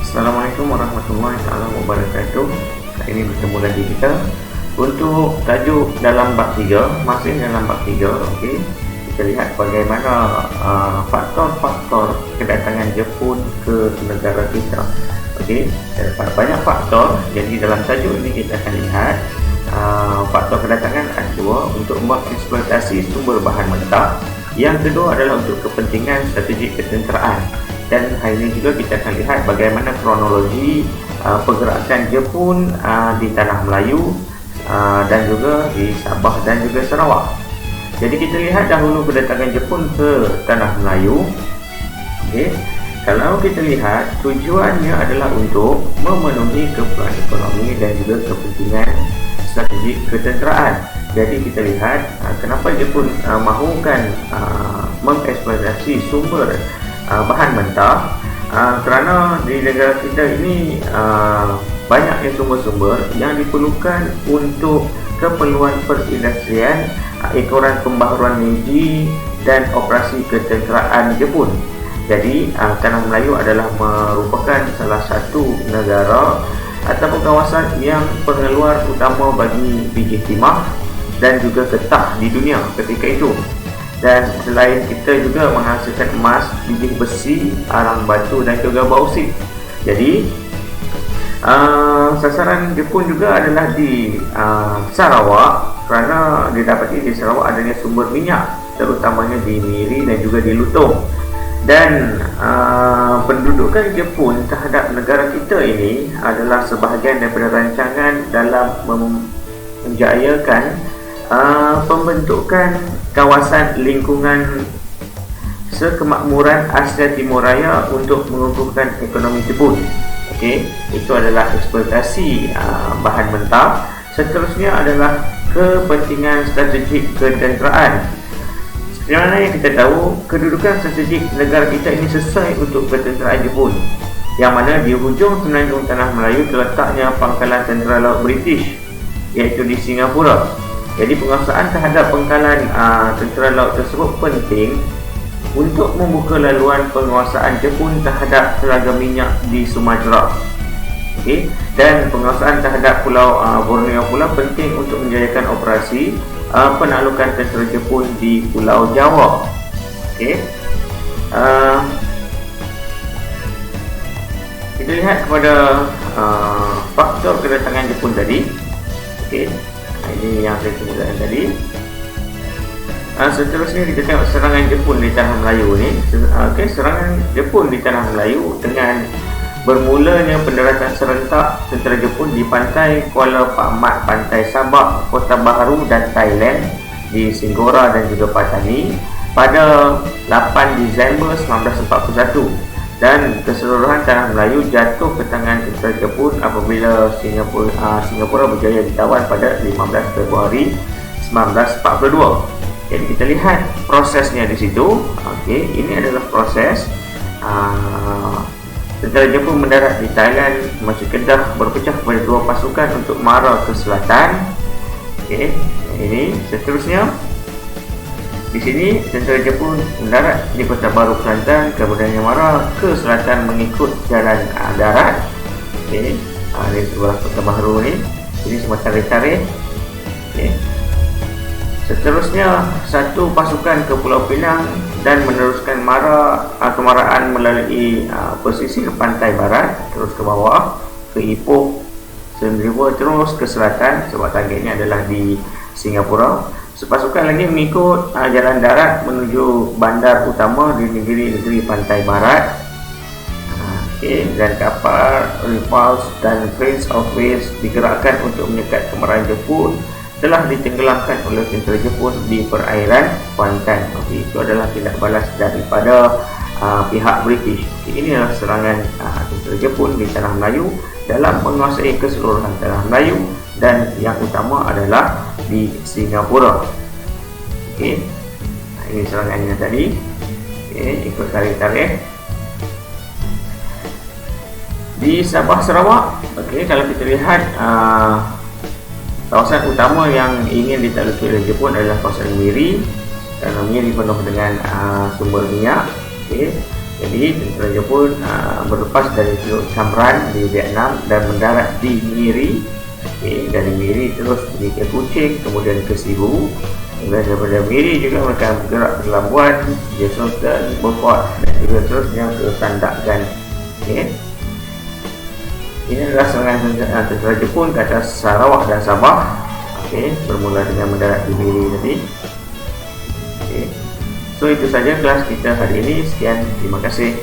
Assalamualaikum warahmatullahi wabarakatuh. Kali ini bertemu lagi kita untuk tajuk dalam bab 3, masih dalam bab 3. Okey, kita lihat bagaimana faktor-faktor kedatangan Jepun ke negara kita. Okey, terdapat banyak faktor. Jadi dalam tajuk ini kita akan lihat faktor kedatangan ada dua: untuk mengeksploitasi sumber bahan mentah. Yang kedua adalah untuk kepentingan strategik ketenteraan. Dan hari ini juga kita akan lihat bagaimana kronologi pergerakan Jepun di Tanah Melayu dan juga di Sabah dan juga Sarawak. Jadi kita lihat dahulu kedatangan Jepun ke Tanah Melayu. Okey, kalau kita lihat tujuannya adalah untuk memenuhi keperluan ekonomi dan juga kepentingan strategik ketenteraan. Jadi kita lihat kenapa Jepun mahukan mengeksploitasi sumber bahan mentah, kerana di negara kita ini banyaknya sumber-sumber yang diperlukan untuk keperluan perindustrian, ekoran pembaharuan Meiji dan operasi ketenteraan Jepun. Jadi Tanah Melayu adalah merupakan salah satu negara ataupun kawasan yang pengeluar utama bagi biji timah dan juga getah di dunia ketika itu. Dan selain kita juga menghasilkan emas, biji besi, arang batu dan juga bauksit. Jadi sasaran Jepun juga adalah di Sarawak, kerana didapati di Sarawak adanya sumber minyak, terutamanya di Miri dan juga di Lutung. Dan pendudukan Jepun terhadap negara kita ini adalah sebahagian daripada rancangan dalam menjayakan pembentukan kawasan lingkungan sekemakmuran Asia Timur Raya untuk mengukuhkan ekonomi Jepun. Okey, itu adalah eksploitasi bahan mentah. Seterusnya adalah kepentingan strategik ketenteraan. Seperti mana yang kita tahu, kedudukan strategik negara kita ini sesuai untuk ketenteraan Jepun, yang mana di hujung semenanjung Tanah Melayu terletaknya pangkalan tentera laut British, iaitu di Singapura. Jadi penguasaan terhadap pangkalan tentera laut tersebut penting untuk membuka laluan penguasaan Jepun terhadap telaga minyak di Sumatera. Okey, dan penguasaan terhadap pulau Borneo pula penting untuk menjayakan operasi penaklukan tentera Jepun di Pulau Jawa. Okey, kita lihat kepada faktor kedatangan Jepun tadi. Okey, ini yang saya sebutkan tadi. Seterusnya kita tengok serangan Jepun di Tanah Melayu ni. Okey, serangan Jepun di Tanah Melayu dengan bermulanya pendaratan serentak tentera Jepun di pantai Kuala Pak Mat, pantai Sabah, Kota Baharu dan Thailand, di Singgora dan juga Patani pada 8 Disember 1941. Dan keseluruhan Tanah Melayu jatuh ke tangan tentera Jepun apabila Singapura berjaya ditawan pada 15 Februari 1942. Jadi kita lihat prosesnya di situ. Okey, ini adalah proses tentera Jepun mendarat di Thailand, masuk Kedah, berpecah kepada dua pasukan untuk mara ke selatan. Okey, ini seterusnya. Di sini tentera Jepun mendarat di Kota Baru, Kelantan, kemudian mara ke selatan mengikut jalan darat. Okey, ini sebelah Kota Baru ni. Ini semua tarik-tarik. Okey. Seterusnya satu pasukan ke Pulau Pinang dan meneruskan kemaraan melalui pesisir pantai barat, terus ke bawah ke Ipoh, Siem Reap, terus ke selatan sebab targetnya adalah di Singapura. Sepasukan lagi mengikut jalan darat menuju bandar utama di negeri-negeri pantai barat. Okey, dan kapal Repulse dan Prince of Wales digerakkan untuk menyekat kemarahan Jepun telah ditenggelamkan oleh tentera Jepun di perairan Kuantan. Okey, itu adalah tindak balas daripada pihak British. Okey, ini adalah serangan tentera Jepun di Tanah Melayu dalam menguasai keseluruhan Tanah Melayu, dan yang utama adalah di Singapura. Okey, ini serangannya tadi. Okey, ikut tarik-tarik di Sabah Sarawak. Okey, kalau kita lihat kawasan utama yang ingin ditakluki oleh Jepun adalah kawasan Miri, kerana Miri penuh dengan sumber minyak. Okey, Jadi tentera Jepun berlepas dari Teluk Cam Ranh di Vietnam dan mendarat di Miri. Dari Miri terus pergi ke Kuching, kemudian ke Cebu, dan daripada Miri juga mereka bergerak ke Labuan, Sultan, Beaufort, dan juga terusnya ke Sandakan. Ini adalah serangan tentera Jepun ke atas Sarawak dan Sabah. Bermula dengan mendarat di Miri tadi. So itu saja kelas kita hari ini. Sekian, terima kasih.